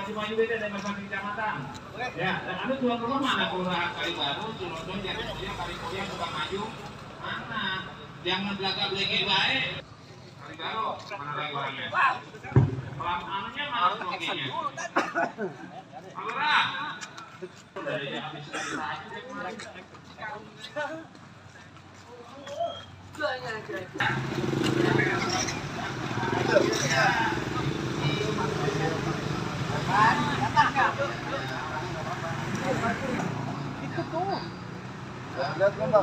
cuma juga dari masing kecamatan. Ya, dan anu tuan rumah mana kelurahan Kalibaru, Cilodong, Jatimulia, Kalikuya, Subang Maju, mana? Jangan belaka-belaki baik. Kalibaru, mana lagi orangnya? Pelan anunya mana semuanya? Alura. Dari habis dari tadi dia kemarin. Itu tuh. Lihat lomba.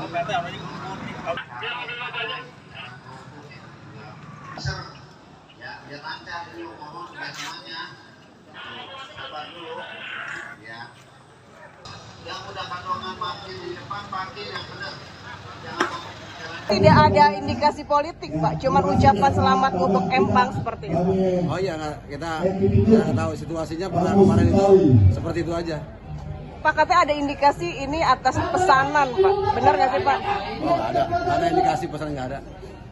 Ya, biar lancar dulu ngomong semuanya. Sabar dulu. Ya. Yang udah kandungan parkir di depan parkir yang benar. Tidak ada indikasi politik, Pak. Cuma ucapan selamat untuk Empang seperti itu. Oh iya, kita nggak tahu situasinya pernah kemarin itu seperti itu aja. Pak, katanya ada indikasi ini atas pesanan, Pak. Benar nggak sih, Pak? Oh, nggak ada indikasi pesan, nggak ada.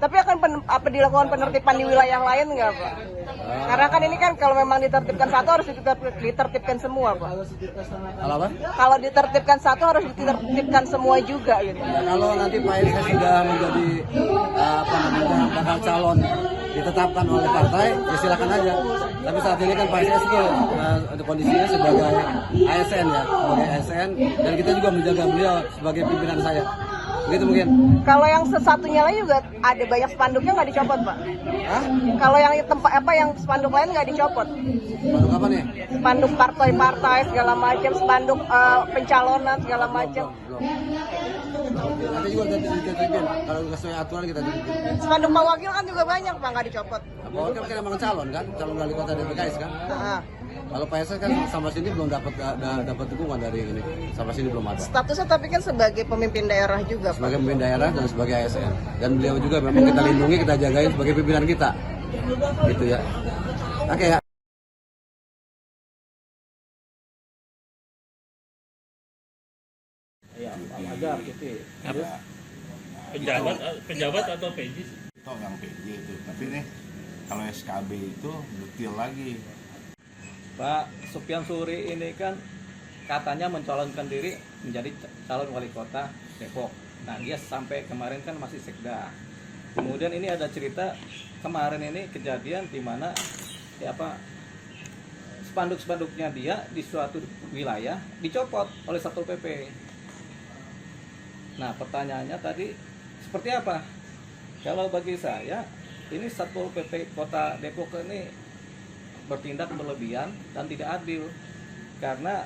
Tapi akan dilakukan penertiban di wilayah lain nggak, Pak? Karena kan ini kan kalau memang ditertibkan satu harus ditertibkan semua, Pak. Kalau apa? Kalau ditertibkan satu harus ditertibkan semua juga, gitu. Ya, kalau nanti Pak Edi sudah menjadi bakal calon ditetapkan oleh partai, ya silakan aja. Tapi saat ini kan Pak SS itu ada kondisinya sebagai ASN ya, sebagai ASN, dan kita juga menjaga beliau sebagai pimpinan saya. Begitu mungkin. Kalau yang sesatunya lain juga ada banyak spanduknya nggak dicopot, Pak? Hah? Kalau yang tempat apa yang spanduk lain nggak dicopot? Spanduk apa nih? Spanduk partai-partai segala macam, spanduk pencalonan segala macam. Belum. Nanti juga ditertibin. Kalau sesuai aturan kita tertibin. Spanduk Pak Wakil kan juga banyak, Pak, nggak dicopot. Pak Wakil kan emang calon kan, calon wali kota DPKS kan. Nah, Kalau Pak SS kan sama sini belum dapat dukungan dari ini, sama sini belum ada. statusnya tapi kan sebagai pemimpin daerah juga, Pak. Sebagai pemimpin daerah dan sebagai ASN, dan beliau juga memang kita lindungi, kita jagain sebagai pimpinan kita, gitu ya. Oke ya. Ya, agar gitu. Apa? Penjabat atau PJ? Toh yang PJ itu, tapi nih kalau SKB itu detail lagi. Pak Sufyan Suri ini kan katanya mencalonkan diri menjadi calon wali kota Depok. Nah, dia sampai kemarin kan masih sekda. Kemudian ini ada cerita kemarin ini kejadian di mana spanduk-spanduknya dia di suatu wilayah dicopot oleh Satpol PP. Nah, pertanyaannya tadi seperti apa? Kalau bagi saya ini Satpol PP Kota Depok ini bertindak berlebihan dan tidak adil, karena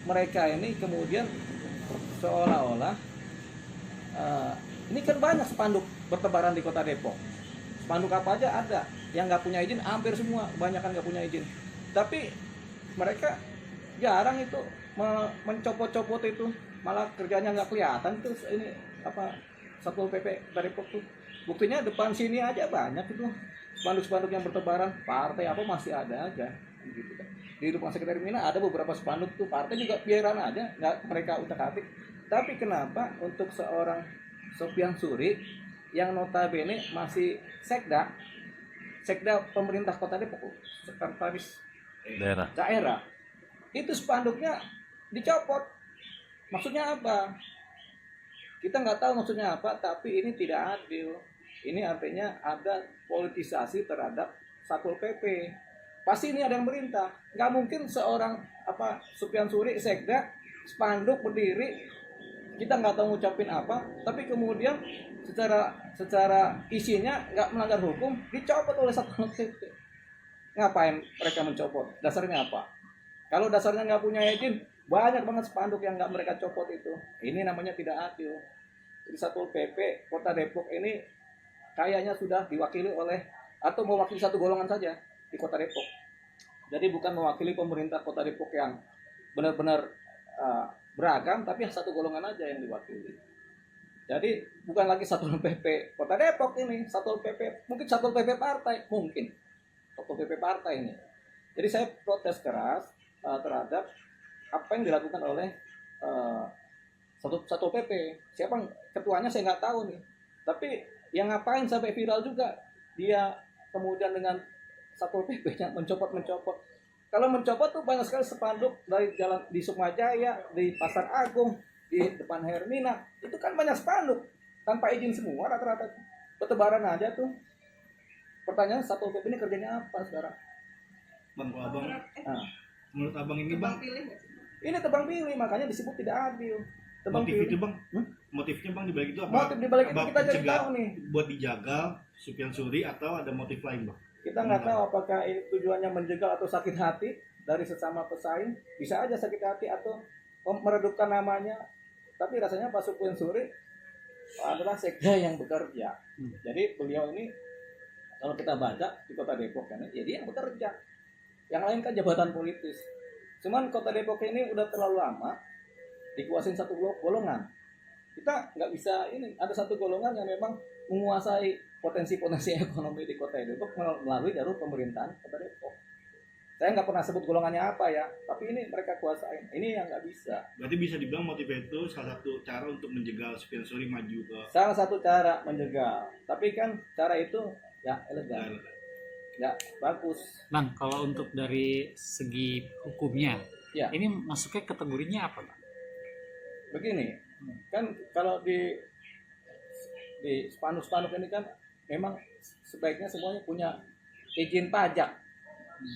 mereka ini kemudian seolah-olah ini kan banyak spanduk bertebaran di Kota Depok. Spanduk apa aja ada, yang nggak punya izin hampir semua, kebanyakan nggak punya izin. Tapi mereka jarang itu mencopot-copot itu, malah kerjanya nggak kelihatan tuh ini Satpol PP Kota Depok tuh. Buktinya depan sini aja banyak itu spanduk-spanduk yang bertebaran, partai apa masih ada aja gitu kan. Di rumah sekretariat Mina ada beberapa spanduk tuh, partai juga biaran aja, nggak mereka utak-atik. Tapi kenapa untuk seorang Sufyan Suri yang notabene masih sekda pemerintah Kota Depok, sekretaris daerah, itu spanduknya dicopot? Maksudnya apa? Kita nggak tahu maksudnya apa, tapi ini tidak adil. Ini artinya ada politisasi terhadap Satpol PP. Pasti ini ada yang merintah. Nggak mungkin seorang Sufyan Suri sekda spanduk berdiri, kita nggak tahu ngucapin apa, tapi kemudian secara isinya nggak melanggar hukum dicopot oleh Satpol PP. Ngapain mereka mencopot? Dasarnya apa? Kalau dasarnya nggak punya izin, banyak banget spanduk yang nggak mereka copot itu. Ini namanya tidak adil. Jadi Satpol PP Kota Depok ini kayaknya sudah diwakili oleh atau mewakili satu golongan saja di Kota Depok. Jadi bukan mewakili pemerintah Kota Depok yang benar-benar beragam, tapi satu golongan aja yang diwakili. Jadi bukan lagi Satpol PP Kota Depok ini, Satpol PP, mungkin Satpol PP partai, mungkin Satpol PP partai ini. Jadi saya protes keras terhadap apa yang dilakukan oleh Satpol PP. Siapa ketuanya saya nggak tahu nih. Tapi yang ngapain sampai viral juga, dia kemudian dengan Satpol PP-nya mencopot. Kalau mencopot tuh banyak sekali spanduk dari jalan di Sukmajaya, di Pasar Agung, di depan Hermina, itu kan banyak spanduk tanpa izin semua rata-rata. Bertebaran aja tuh. Pertanyaan Satpol PP ini kerjanya apa sekarang? Bang, kalau abang, Nah, menurut abang ini bang, ini tebang pilih, makanya disebut tidak adil. Tebang motif pilih. itu bang, motifnya bang dibalik itu apa? Motif dibalik itu Apa kita cari pencegah- tahu nih. Buat dijaga Sufyan Suri atau ada motif lain bang? Kita nggak tahu apakah ini tujuannya menjegal atau sakit hati dari sesama pesaing. Bisa aja sakit hati atau meredupkan namanya. Tapi rasanya Pak Sufyan Suri adalah sekda yang bekerja. Jadi beliau ini kalau kita baca di Kota Depok kan, ya dia yang bekerja. Yang lain kan jabatan politis. Cuman Kota Depok ini udah terlalu lama dikuasain satu golongan. Kita nggak bisa ini, ada satu golongan yang memang menguasai potensi-potensi ekonomi di Kota Depok melalui jalur pemerintahan Kota Depok. Saya nggak pernah sebut golongannya apa ya, tapi ini mereka kuasain. Ini yang nggak bisa. Berarti bisa dibilang motif itu salah satu cara untuk menjegal Sufyan Suri maju ke Salah satu cara menjegal. Tapi kan cara itu ya elegan, ya bagus. Bang, kalau untuk dari segi hukumnya, Ya. ini masuknya kategorinya apa, Bang? Begini, kan kalau di spanduk-spanduk ini kan memang sebaiknya semuanya punya izin pajak.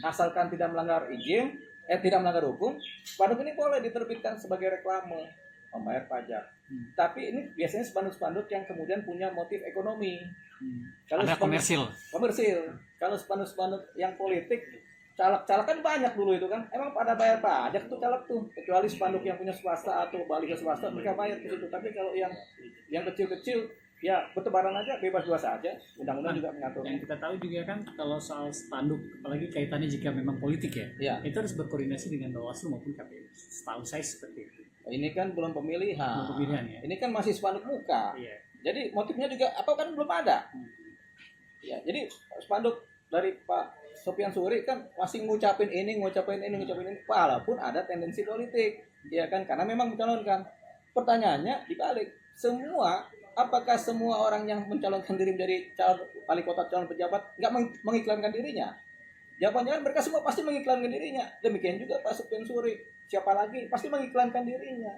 Asalkan tidak melanggar izin, tidak melanggar hukum, spanduk ini boleh diterbitkan sebagai reklame, membayar pajak. Tapi ini biasanya spanduk-spanduk yang kemudian punya motif ekonomi. Kalau Ada spanduk- komersil. Kalau spanduk-spanduk yang politik, caleg-caleg kan banyak dulu itu kan. Emang pada bayar pajak tuh caleg tuh. Kecuali spanduk yang punya swasta atau balik ke swasta, mereka bayar ke situ. Tapi kalau yang kecil-kecil, ya bertebaran aja, bebas luas aja. Undang-undang juga mengatur. Yang kita tahu juga kan kalau soal spanduk, apalagi kaitannya jika memang politik ya, Ya. itu harus berkoordinasi dengan Bawaslu maupun KPU. Setahu saya seperti itu. Ini kan belum pemilihan. Belum pemilihan, ya. Ini kan masih spanduk muka. Iya. Jadi motifnya juga apa kan belum ada. Ya, jadi spanduk dari Pak Sufyan Suri kan masih ngucapin ini. Walaupun ada tendensi politik, ya kan, karena memang mencalonkan. Pertanyaannya dibalik, apakah semua orang yang mencalonkan diri menjadi calon wali kota, calon pejabat nggak mengiklankan dirinya? Jawabannya mereka semua pasti mengiklankan dirinya. Demikian juga Pak Sufyan Suri. Siapa lagi? Pasti mengiklankan dirinya.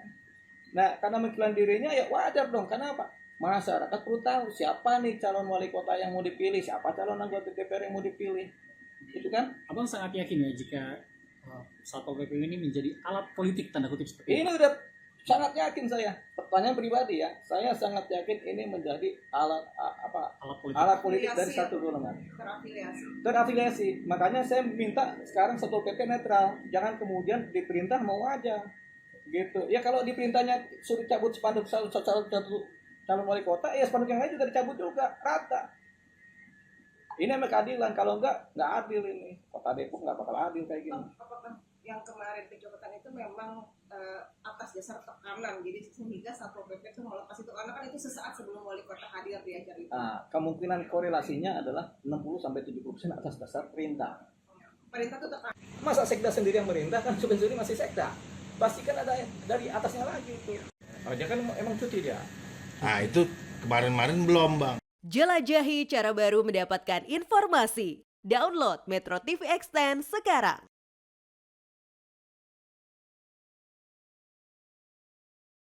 Nah, karena mengiklankan dirinya ya wajar dong. Kenapa? Masyarakat perlu tahu siapa nih calon wali kota yang mau dipilih, siapa calon anggota DPR yang mau dipilih. Itu kan? Abang sangat yakin ya jika Satpol PP ini menjadi alat politik tanda kutip seperti Ini udah sangat yakin saya. Pertanyaan pribadi ya. Saya sangat yakin ini menjadi alat alat politik. politik dari Afiliasi. satu golongan. Terafiliasi. Terafiliasi. Makanya saya minta sekarang Satpol PP netral. Jangan kemudian diperintah mau aja. Gitu. Ya kalau diperintahnya suruh cabut spanduk calon wali kota, ya spanduk yang lain juga dicabut juga, rata. Ini memang keadilan. Kalau nggak adil ini. Kota Depok nggak bakal adil kayak gini. Apakah yang kemarin pencopotan itu memang atas dasar tekanan, jadi sehingga Satpol PP itu melepas itu karena kan itu sesaat sebelum wali kota hadir di acara itu. Nah, kemungkinan korelasinya adalah 60-70% atas dasar perintah. Perintah itu tekanan. Masa sekda sendiri yang merintah, kan Sufyan Suri masih sekda. Pasti kan ada dari atasnya lagi itu. Oh, dia kan emang cuti dia. Nah itu kemarin-kemarin belum bang. Jelajahi cara baru mendapatkan informasi. Download Metro TV Extend sekarang.